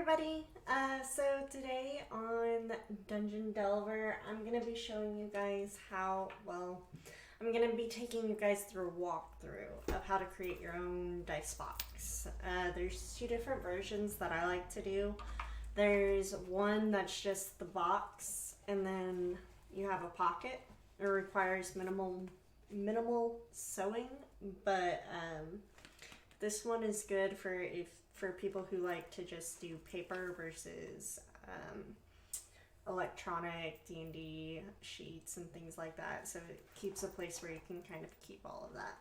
everybody. So today on Dungeon Delver, I'm going to be showing you guys I'm going to be taking you guys through a walkthrough of how to create your own dice box. There's two different versions that I like to do. There's one that's just the box, and then you have a pocket. It requires minimal sewing, but this one is good for people who like to just do paper versus electronic D&D sheets and things like that. So it keeps a place where you can kind of keep all of that.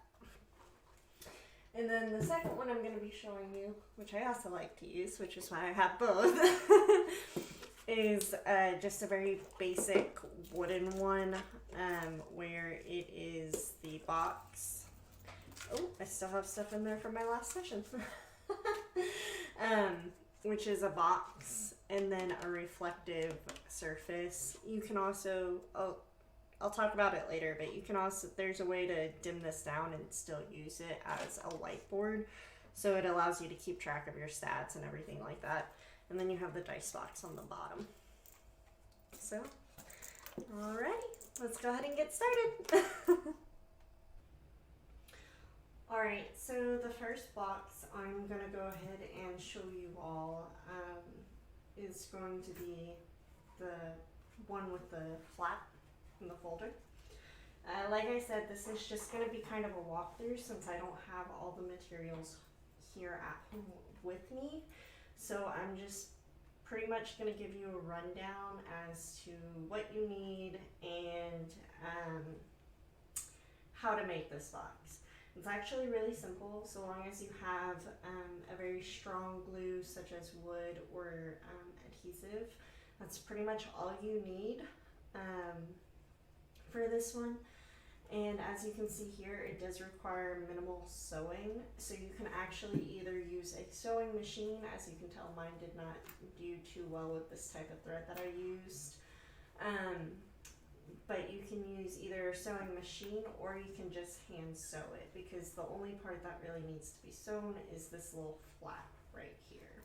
And then the second one I'm going to be showing you, which I also like to use, which is why I have both, is just a very basic wooden one where it is the box. Oh, I still have stuff in there from my last session. Which is a box and then a reflective surface. You can also, I'll talk about it later, but you can also, there's a way to dim this down and still use it as a whiteboard. So it allows you to keep track of your stats and everything like that. And then you have the dice box on the bottom. So, alrighty, let's go ahead and get started. Alright, so the first box I'm going to go ahead and show you all is going to be the one with the flap in the folder. Like I said, this is just going to be kind of a walkthrough since I don't have all the materials here at home with me. So I'm just pretty much going to give you a rundown as to what you need and how to make this box. It's actually really simple so long as you have a very strong glue such as wood or adhesive. That's pretty much all you need for this one. And as you can see here, it does require minimal sewing. So you can actually either use a sewing machine. As you can tell, mine did not do too well with this type of thread that I used. But you can use either a sewing machine or you can just hand sew it because the only part that really needs to be sewn is this little flap right here.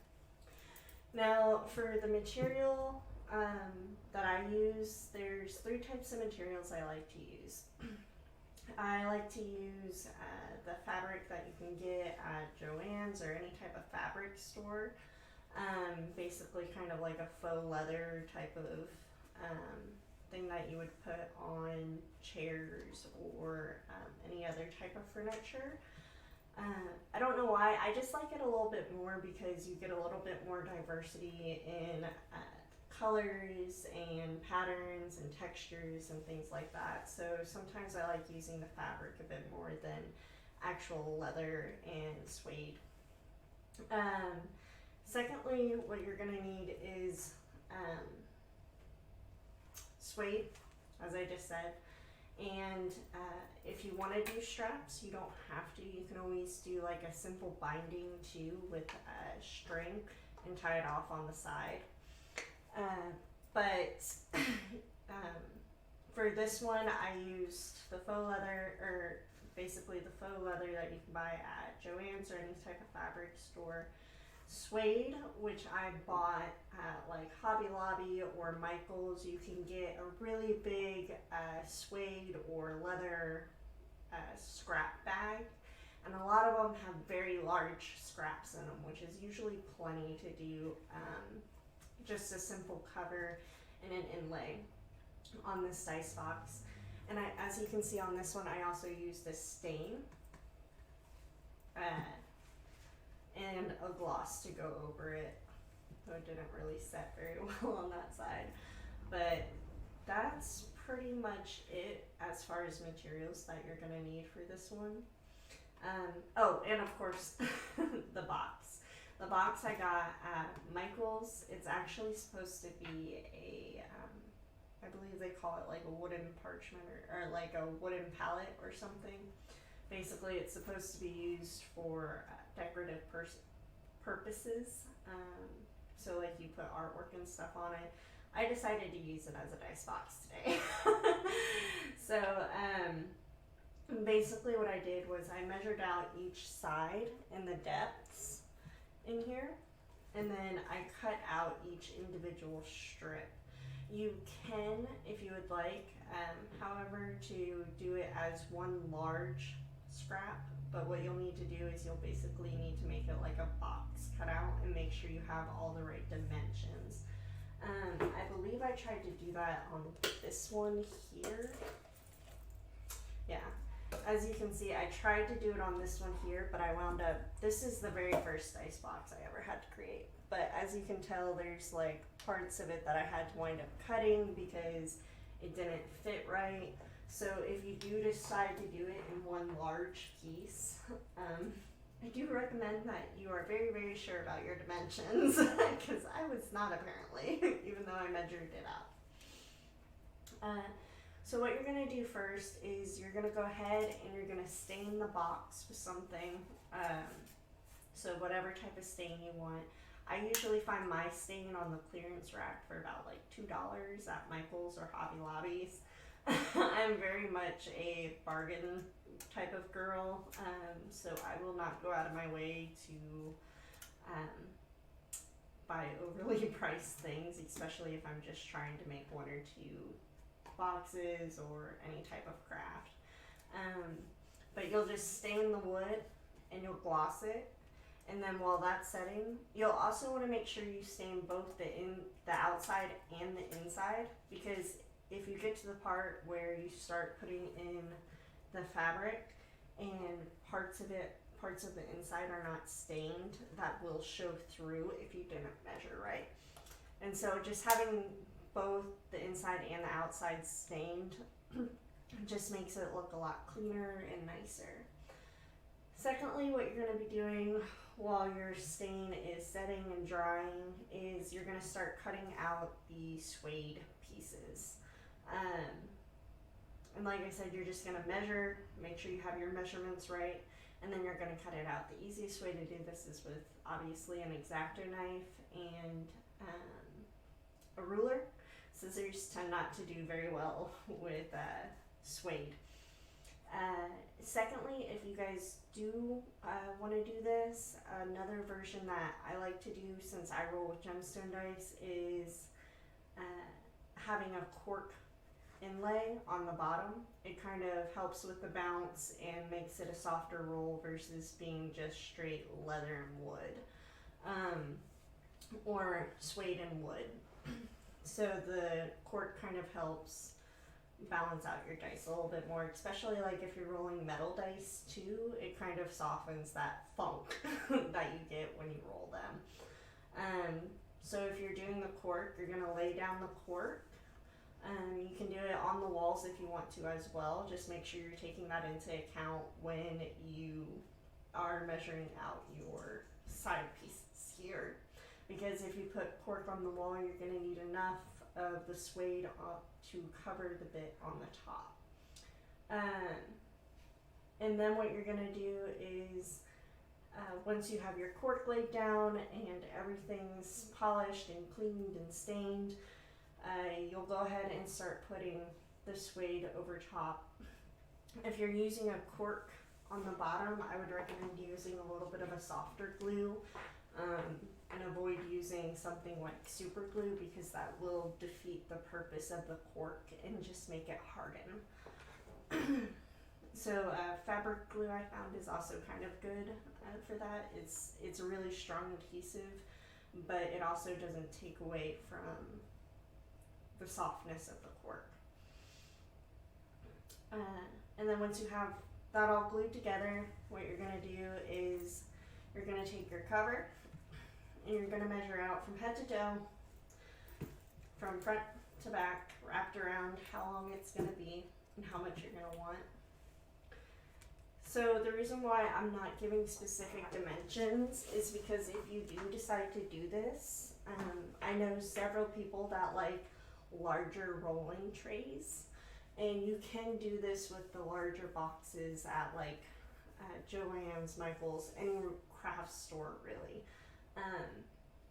Now for the material that I use, there's three types of materials I like to use. I like to use the fabric that you can get at Joann's or any type of fabric store. Basically kind of like a faux leather type of thing that you would put on chairs or any other type of furniture. I don't know why, I just like it a little bit more because you get a little bit more diversity in colors and patterns and textures and things like that. So sometimes I like using the fabric a bit more than actual leather and suede. Secondly, what you're going to need is suede, as I just said, and if you want to do straps, you don't have to. You can always do like a simple binding too with string and tie it off on the side. But for this one, I used the faux leather, or basically the faux leather that you can buy at Joann's or any type of fabric store. Suede, which I bought at like Hobby Lobby or Michael's. You can get a really big suede or leather scrap bag, and a lot of them have very large scraps in them, which is usually plenty to do just a simple cover and an inlay on this dice box. And as you can see on this one, I also used this stain and a gloss to go over it, though it didn't really set very well on that side. But that's pretty much it as far as materials that you're going to need for this one. Oh, and of course, the box. The box I got at Michael's. It's actually supposed to be a, I believe they call it like a wooden parchment or like a wooden palette or something. Basically, it's supposed to be used for decorative purposes. So like you put artwork and stuff on it. I decided to use it as a dice box today. So basically what I did was I measured out each side and the depths in here. and then I cut out each individual strip. You can, if you would like, however, to do it as one large scrap, but what you'll need to do is you'll basically need to make it like a box cutout and make sure you have all the right dimensions. I believe I tried to do that on this one here. Yeah, as you can see, I tried to do it on this one here, but I wound up, this is the very first dice box I ever had to create. But as you can tell, there's like parts of it that I had to wind up cutting because it didn't fit right. So if you do decide to do it in one large piece, I do recommend that you are very, very sure about your dimensions, because I was not apparently, even though I measured it out. So what you're going to do first is you're going to go ahead and you're going to stain the box with something, so whatever type of stain you want. I usually find my stain on the clearance rack for about like $2 at Michael's or Hobby Lobby's. I'm very much a bargain type of girl, so I will not go out of my way to buy overly priced things, especially if I'm just trying to make one or two boxes or any type of craft. But you'll just stain the wood and you'll gloss it, and then while that's setting, you'll also want to make sure you stain both the outside and the inside, because if you get to the part where you start putting in the fabric and parts of the inside are not stained, that will show through if you didn't measure right. And so just having both the inside and the outside stained just makes it look a lot cleaner and nicer. Secondly, what you're going to be doing while your stain is setting and drying is you're going to start cutting out the suede pieces. And like I said, you're just going to measure, make sure you have your measurements right, and then you're going to cut it out. The easiest way to do this is with obviously an X-Acto knife and a ruler. Scissors tend not to do very well with suede. Secondly, if you guys do want to do this, another version that I like to do since I roll with gemstone dice is having a cork inlay on the bottom. It kind of helps with the bounce and makes it a softer roll versus being just straight leather and wood, or suede and wood. So the cork kind of helps balance out your dice a little bit more, especially like if you're rolling metal dice too. It kind of softens that funk that you get when you roll them. So if you're doing the cork, you're going to lay down the cork. You can do it on the walls if you want to as well. Just make sure you're taking that into account when you are measuring out your side pieces here. Because if you put cork on the wall, you're going to need enough of the suede to cover the bit on the top. And then what you're going to do is, once you have your cork laid down and everything's polished and cleaned and stained, you'll go ahead and start putting the suede over top. If you're using a cork on the bottom, I would recommend using a little bit of a softer glue, and avoid using something like super glue, because that will defeat the purpose of the cork and just make it harden. So fabric glue I found is also kind of good for that. It's a really strong adhesive, but it also doesn't take away from the softness of the cork. And then once you have that all glued together, what you're going to do is you're going to take your cover and you're going to measure out from head to toe, from front to back, wrapped around, how long it's going to be and how much you're going to want. So the reason why I'm not giving specific dimensions is because if you do decide to do this, I know several people that like larger rolling trays, and you can do this with the larger boxes at like Joann's, Michael's, any craft store really.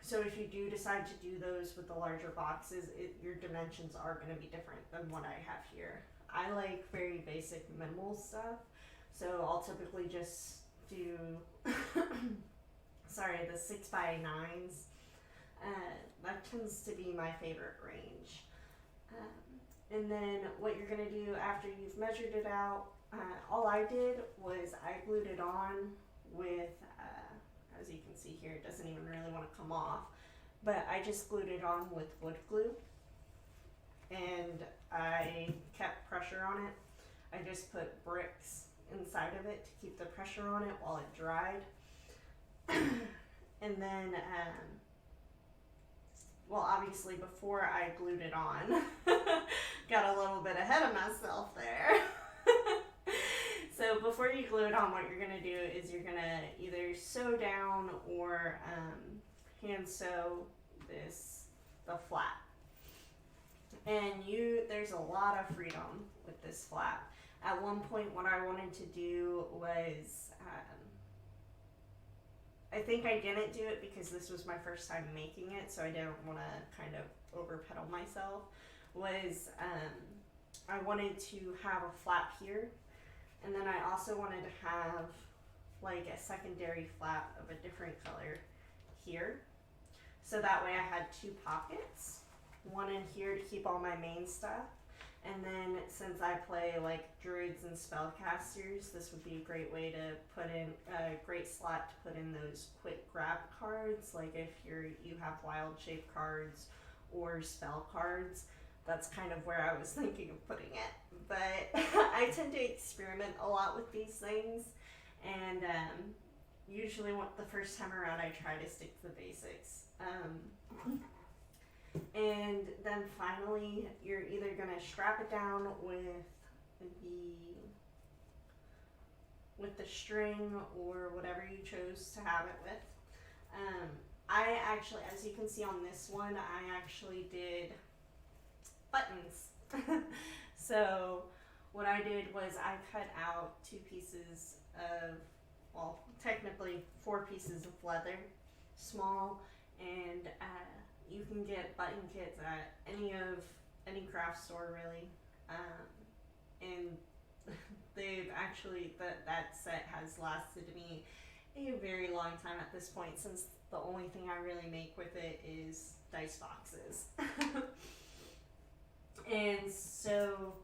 So if you do decide to do those with the larger boxes, your dimensions are going to be different than what I have here. I like very basic minimal stuff, so I'll typically just do the 6x9s That tends to be my favorite range. And then what you're going to do after you've measured it out, all I did was I glued it on with, as you can see here, it doesn't even really want to come off, but I just glued it on with wood glue, and I kept pressure on it. I just put bricks inside of it to keep the pressure on it while it dried. And then, well, obviously before I glued it on, got a little bit ahead of myself there. So before you glue it on, what you're going to do is you're going to either sew down or hand sew the flap. And there's a lot of freedom with this flap. At one point, what I wanted to do was, I think I didn't do it because this was my first time making it, so I didn't want to kind of overpedal myself, was I wanted to have a flap here, and then I also wanted to have like a secondary flap of a different color here. So that way I had two pockets, one in here to keep all my main stuff, and then since I play like druids and spellcasters, this would be a great way to put in a great slot to put in those quick grab cards, like if you have wild shape cards or spell cards. That's kind of where I was thinking of putting it. But I tend to experiment a lot with these things, and usually the first time around I try to stick to the basics. And then finally, you're either going to strap it down with the string or whatever you chose to have it with. I actually, as you can see on this one, I actually did buttons. So what I did was I cut out 2 pieces of, well, technically 4 pieces of leather, small, and you can get button kits at any craft store really, and they've actually, that set has lasted me a very long time at this point, since the only thing I really make with it is dice boxes. And so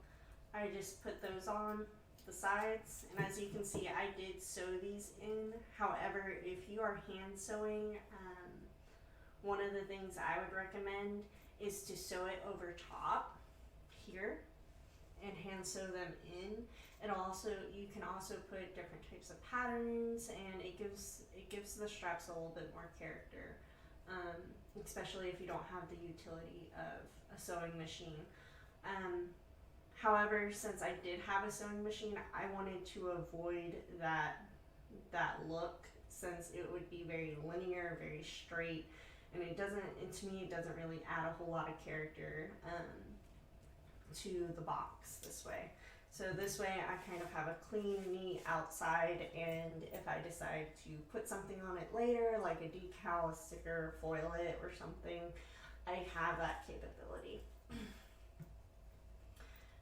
I just put those on the sides, and as you can see, I did sew these in. However, if you are hand sewing, one of the things I would recommend is to sew it over top here and hand sew them in. You can also put different types of patterns, and it gives the straps a little bit more character, especially if you don't have the utility of a sewing machine. However, since I did have a sewing machine, I wanted to avoid that look, since it would be very linear, very straight, and to me it doesn't really add a whole lot of character to the box this way. So this way I kind of have a clean, neat outside, and if I decide to put something on it later, like a decal, a sticker, foil it or something, I have that capability.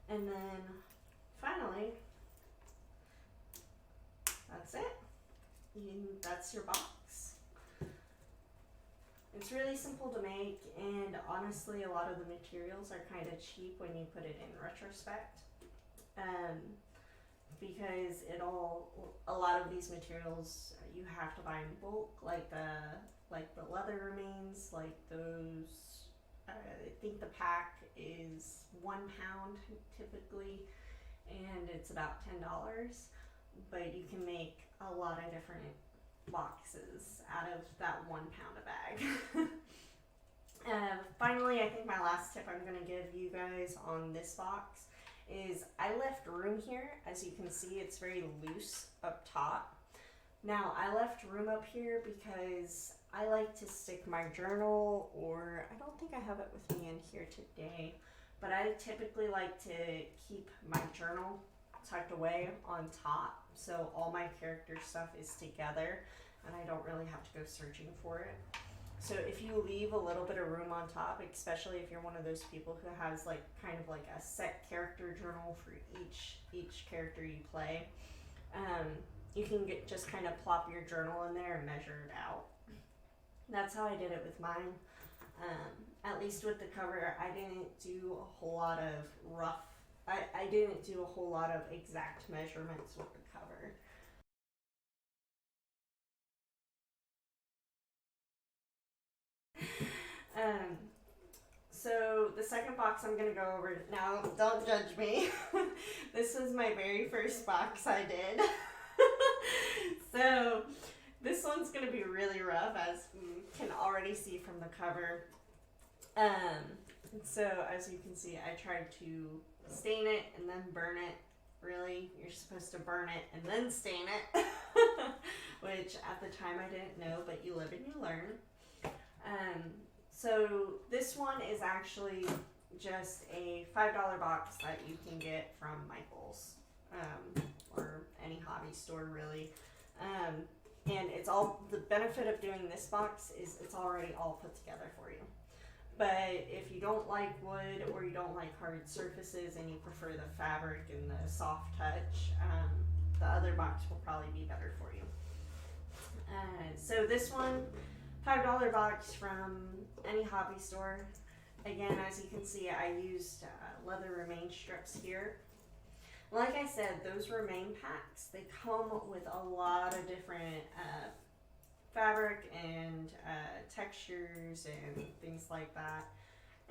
And then finally, that's it. That's your box. It's really simple to make, and honestly a lot of the materials are kind of cheap when you put it in retrospect, because a lot of these materials you have to buy in bulk, like the leather remains, like those. I think the pack is £1 typically, and it's about $10, but you can make a lot of different boxes out of that £1 a bag. Finally, I think my last tip I'm going to give you guys on this box is I left room here. As you can see, it's very loose up top. Now, I left room up here because I like to stick my journal, or I don't think I have it with me in here today, but I typically like to keep my journal tucked away on top, so all my character stuff is together and I don't really have to go searching for it. So if you leave a little bit of room on top, especially if you're one of those people who has like kind of like a set character journal for each character you play, you can just kind of plop your journal in there and measure it out. That's how I did it with mine. At least with the cover, I didn't do a whole lot of I didn't do a whole lot of exact measurements with the cover. So the second box I'm gonna go over now. Don't judge me. This was my very first box I did. So this one's gonna be really rough, as you can already see from the cover. So as you can see, I tried to stain it and then burn it. Really, you're supposed to burn it and then stain it, which at the time I didn't know, but you live and you learn. So this one is actually just a $5 box that you can get from Michael's, or any hobby store really. And it's all, the benefit of doing this box is it's already all put together for you. But if you don't like wood or you don't like hard surfaces and you prefer the fabric and the soft touch, the other box will probably be better for you. So this one, $5 box from any hobby store. Again, as you can see, I used leather remain strips here. Like I said, those remain packs, they come with a lot of different fabric and textures and things like that.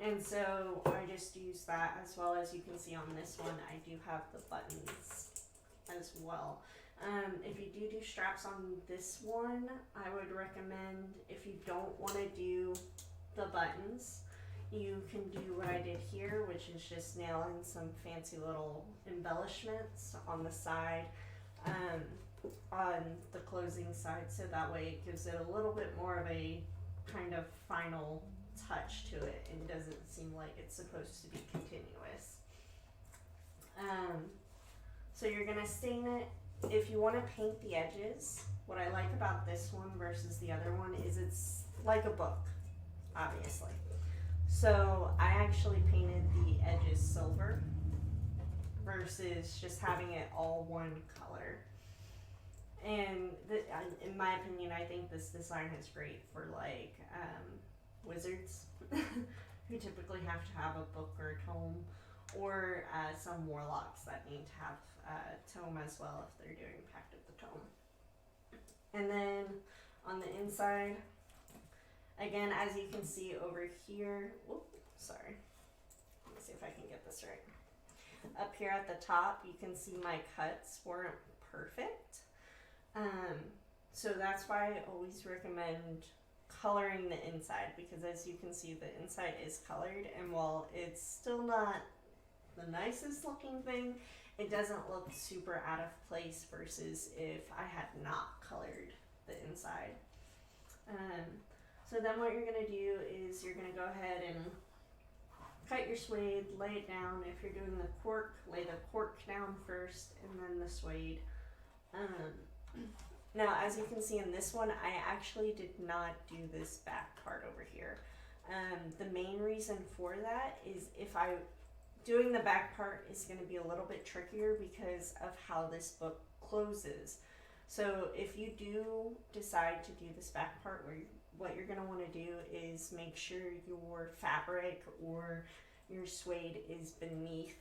And so I just use that, as well as you can see on this one, I do have the buttons as well. If you do straps on this one, I would recommend, if you don't want to do the buttons, you can do what I did here, which is just nail in some fancy little embellishments on the side, on the closing side, so that way it gives it a little bit more of a kind of final touch to it and doesn't seem like it's supposed to be continuous. So you're gonna stain it. If you want to paint the edges, what I like about this one versus the other one is it's like a book, obviously. So I actually painted the edges silver versus just having it all one color. And in my opinion, I think this design is great for like wizards who typically have to have a book or a tome, or some warlocks that need to have a tome as well if they're doing Pact of the Tome. And then on the inside, again, as you can see over here, sorry, let me see if I can get this right. Up here at the top, you can see my cuts weren't perfect. So that's why I always recommend coloring the inside, because as you can see, the inside is colored, and while it's still not the nicest looking thing, it doesn't look super out of place versus if I had not colored the inside. So then what you're going to do is you're going to go ahead and cut your suede, lay it down. If you're doing the cork, lay the cork down first and then the suede. Now, as you can see in this one, I actually did not do this back part over here. The main reason for that is doing the back part is going to be a little bit trickier because of how this book closes. So if you do decide to do this back part, what you're going to want to do is make sure your fabric or your suede is beneath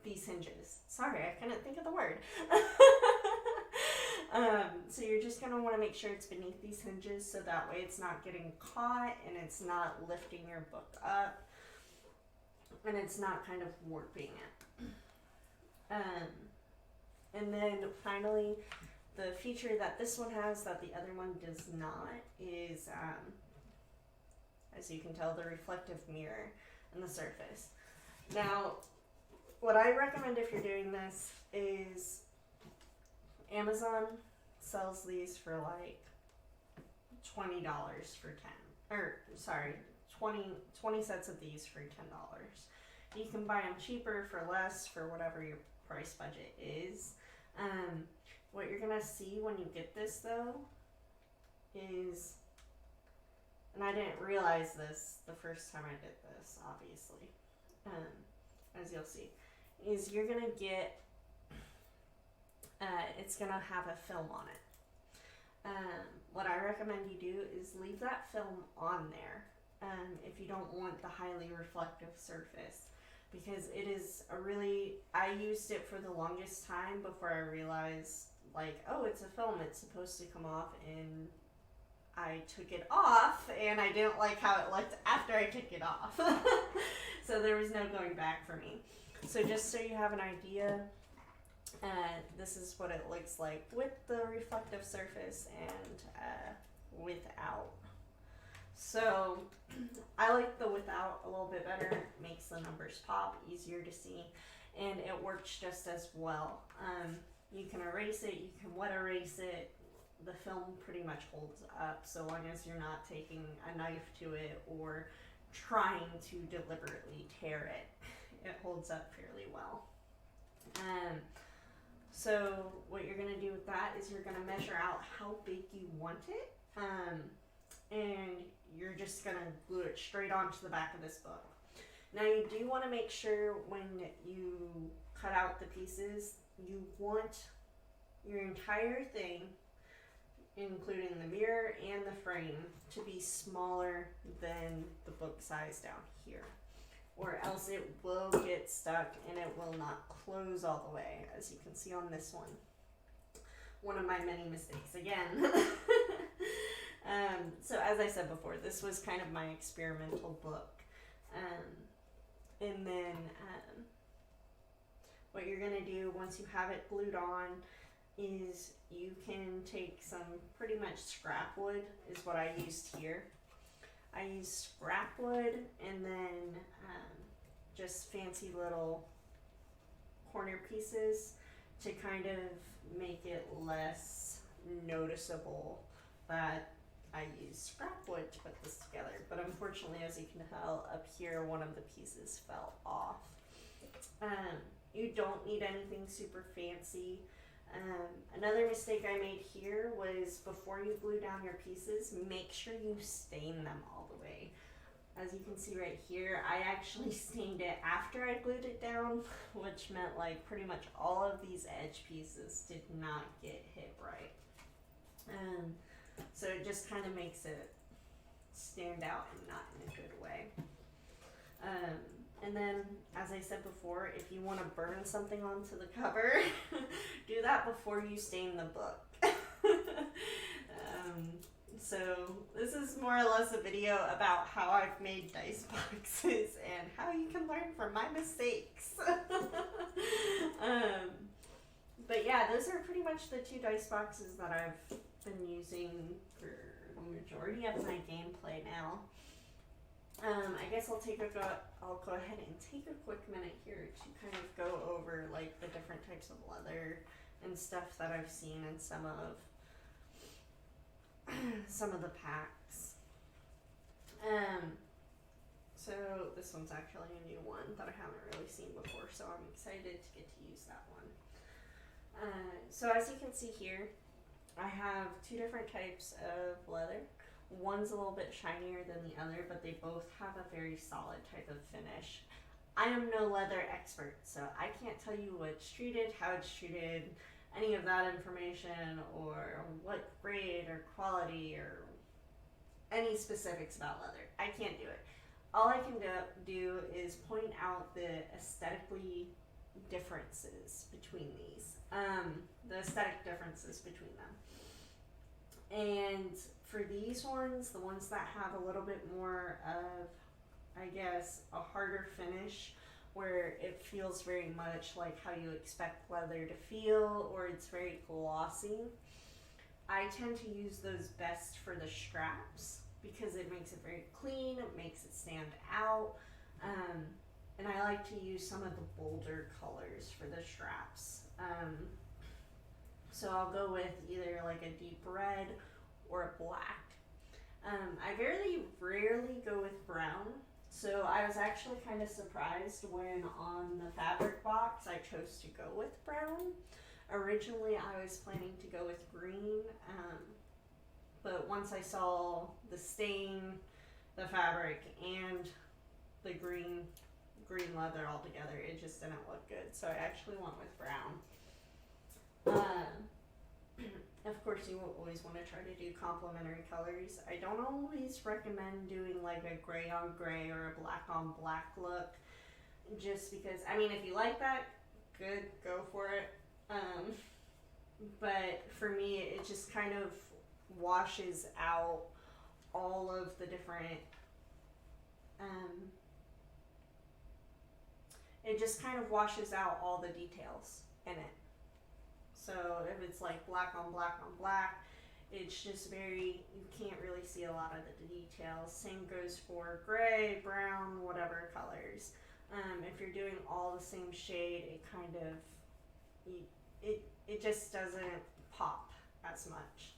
these hinges. Sorry, I couldn't think of the word. So you're just going to want to make sure it's beneath these hinges, so that way it's not getting caught and it's not lifting your book up and it's not kind of warping it. And then finally, the feature that this one has that the other one does not is, as you can tell, the reflective mirror in the surface. Now, what I recommend if you're doing this is Amazon sells these for like $20 for 20 sets of these for $10. You can buy them cheaper for less, for whatever your price budget is. What you're gonna see when you get this though is, and I didn't realize this the first time I did this, obviously, as you'll see, is you're gonna get, it's gonna have a film on it. what I recommend you do is leave that film on there if you don't want the highly reflective surface, because it is a really, I used it for the longest time before I realized, like, oh, it's a film, it's supposed to come off, and I took it off and I didn't like how it looked after I took it off. So there was no going back for me. So just so you have an idea, this is what it looks like with the reflective surface and without. So I like the without a little bit better. It makes the numbers pop, easier to see, and it works just as well. You can erase it, you can wet erase it. The film pretty much holds up so long as you're not taking a knife to it or trying to deliberately tear it. It holds up fairly well. So what you're going to do with that is you're going to measure out how big you want it, and you're just going to glue it straight onto the back of this book. Now you do want to make sure when you cut out the pieces, you want your entire thing, including the mirror and the frame, to be smaller than the book size down here, or else it will get stuck and it will not close all the way, as you can see on this one. One of my many mistakes again. So as I said before, this was kind of my experimental book. And then what you're going to do once you have it glued on is you can take some pretty much scrap wood, is what I used here. I used scrap wood and then just fancy little corner pieces to kind of make it less noticeable that I used scrap wood to put this together. But unfortunately, as you can tell up here, one of the pieces fell off. You don't need anything super fancy. Another mistake I made here was before you glue down your pieces, make sure you stain them all the way. As you can see right here, I actually stained it after I glued it down, which meant like pretty much all of these edge pieces did not get hit right. So it just kind of makes it stand out and not in a good way. And then, as I said before, if you want to burn something onto the cover, do that before you stain the book. So this is more or less a video about how I've made dice boxes and how you can learn from my mistakes. But yeah, those are pretty much the two dice boxes that I've been using for the majority of my gameplay now. I guess I'll go ahead and take a quick minute here to kind of go over like the different types of leather and stuff that I've seen in some of the packs. So this one's actually a new one that I haven't really seen before, so I'm excited to get to use that one. So as you can see here, I have two different types of leather. One's a little bit shinier than the other, but they both have a very solid type of finish. I am no leather expert, so I can't tell you what's treated, how it's treated, any of that information, or what grade or quality or any specifics about leather. I can't do it. All I can do is point out the aesthetically differences between these, the aesthetic differences between them. And for these ones, the ones that have a little bit more of, I guess, a harder finish, where it feels very much like how you expect leather to feel, or it's very glossy, I tend to use those best for the straps because it makes it very clean, it makes it stand out, and I like to use some of the bolder colors for the straps. So I'll go with either like a deep red or a black. I very rarely go with brown, so I was actually kind of surprised when on the fabric box I chose to go with brown. Originally I was planning to go with green, but once I saw the stain, the fabric, and the green leather all together, it just didn't look good, so I actually went with brown. Of course, you will always want to try to do complementary colors. I don't always recommend doing like a gray on gray or a black on black look, just because, I mean, if you like that, good, go for it. But for me, it just kind of washes out all of the different, it just kind of washes out all the details in it. So if it's like black on black on black, it's just very, you can't really see a lot of the details. Same goes for gray, brown, whatever colors. If you're doing all the same shade, it kind of, it just doesn't pop as much.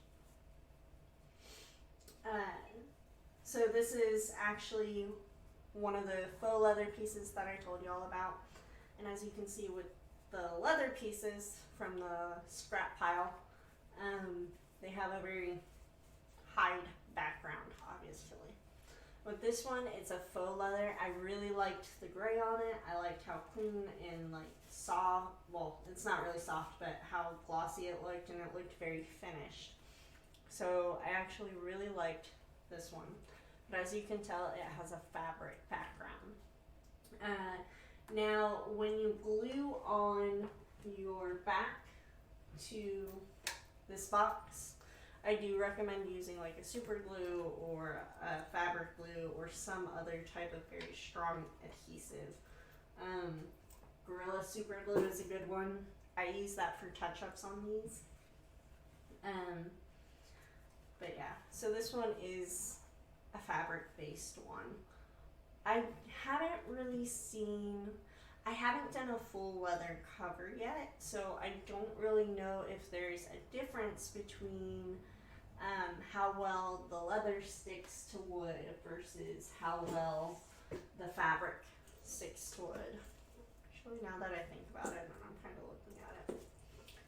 So this is actually one of the faux leather pieces that I told you all about. And as you can see with the leather pieces from the scrap pile, they have a very hide background, obviously. With this one, it's a faux leather. I really liked the gray on it. I liked how clean and like soft, well, it's not really soft, but how glossy it looked, and it looked very finished. So I actually really liked this one. But as you can tell, it has a fabric background. Now, when you glue on your back to this box, I do recommend using like a super glue or a fabric glue or some other type of very strong adhesive. Gorilla super glue is a good one. I use that for touch-ups on these. But yeah, so this one is a fabric-based one. I haven't done a full leather cover yet, so I don't really know if there's a difference between how well the leather sticks to wood versus how well the fabric sticks to wood. Actually, now that I think about it, and I'm kind of looking at it.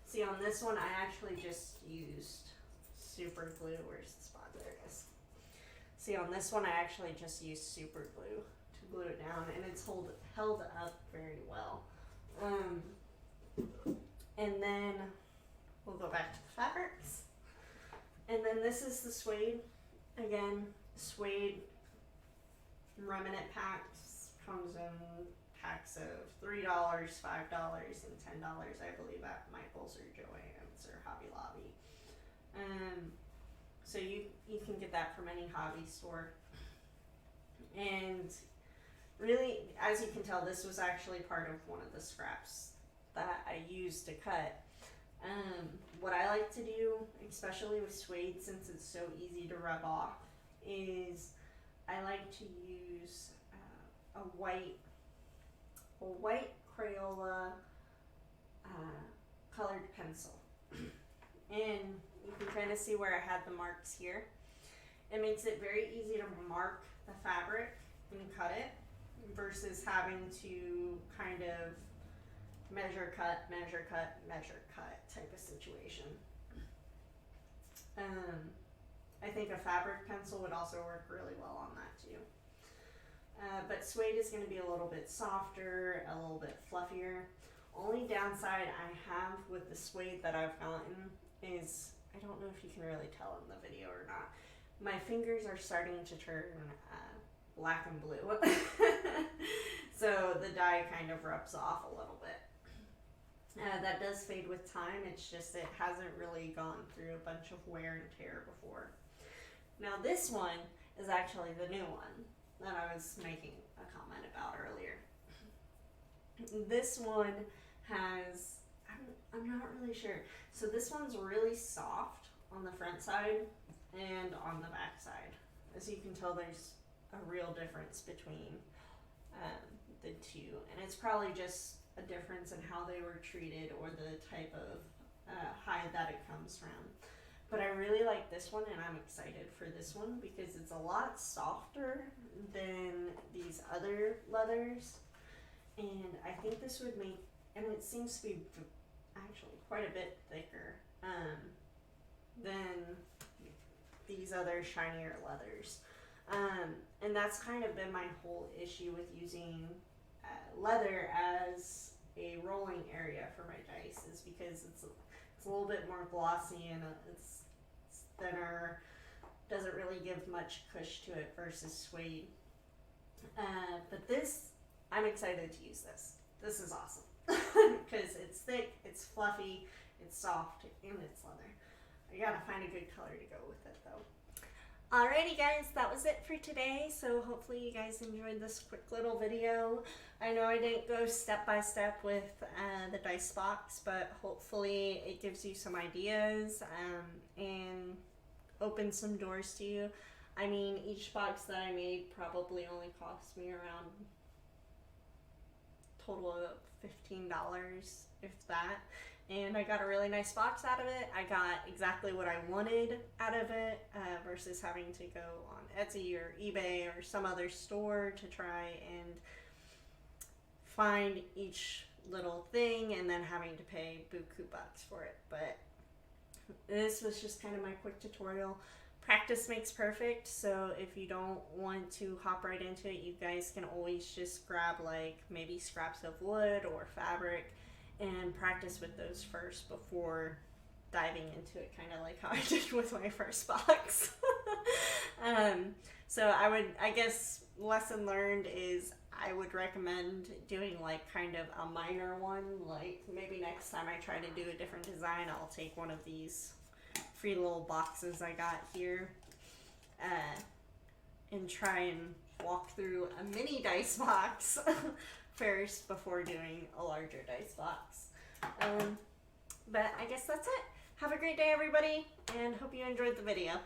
See, on this one, I actually just used super glue. Where's the spot? There it is. See, on this one, I actually just used super glue to glue it down, and it's held up very well. And then we'll go back to the fabrics. And then this is the suede. Again, suede remnant packs comes in packs of $3, $5, and $10, I believe, at Michael's or Joann's or Hobby Lobby. So you can get that from any hobby store. And really, as you can tell, this was actually part of one of the scraps that I used to cut. What I like to do, especially with suede, since it's so easy to rub off, is I like to use a white Crayola colored pencil. And you can kind of see where I had the marks here. It makes it very easy to mark the fabric and cut it versus having to kind of measure cut type of situation. I think a fabric pencil would also work really well on that too. But suede is going to be a little bit softer, a little bit fluffier. Only downside I have with the suede that I've gotten is, I don't know if you can really tell in the video or not, my fingers are starting to turn black and blue. So the dye kind of rubs off a little bit. That does fade with time, it's just it hasn't really gone through a bunch of wear and tear before. Now this one is actually the new one that I was making a comment about earlier. This one has, I'm not really sure. So this one's really soft on the front side and on the back side. As you can tell, there's a real difference between the two, and it's probably just a difference in how they were treated or the type of hide that it comes from. But I really like this one, and I'm excited for this one because it's a lot softer than these other leathers, and I think this would make, and it seems to be actually quite a bit thicker than these other shinier leathers. And that's kind of been my whole issue with using leather as a rolling area for my dice, is because it's a little bit more glossy and it's thinner. Doesn't really give much cush to it versus suede. But this, I'm excited to use this. This is awesome. Because it's thick, it's fluffy, it's soft, and it's leather. I gotta find a good color to go with it though. Alrighty guys, that was it for today. So hopefully you guys enjoyed this quick little video. I know I didn't go step by step with the dice box, but hopefully it gives you some ideas and opens some doors to you. I mean, each box that I made probably only cost me around total of $15, if that. And I got a really nice box out of it. I got exactly what I wanted out of it versus having to go on Etsy or eBay or some other store to try and find each little thing and then having to pay buku bucks for it. But this was just kind of my quick tutorial. Practice makes perfect, so if you don't want to hop right into it, you guys can always just grab like maybe scraps of wood or fabric and practice with those first before diving into it, kind of like how I did with my first box. So I guess lesson learned is I would recommend doing like kind of a minor one, like maybe next time I try to do a different design, I'll take one of these free little boxes I got here and try and walk through a mini dice box first before doing a larger dice box. But I guess that's it. Have a great day everybody and hope you enjoyed the video.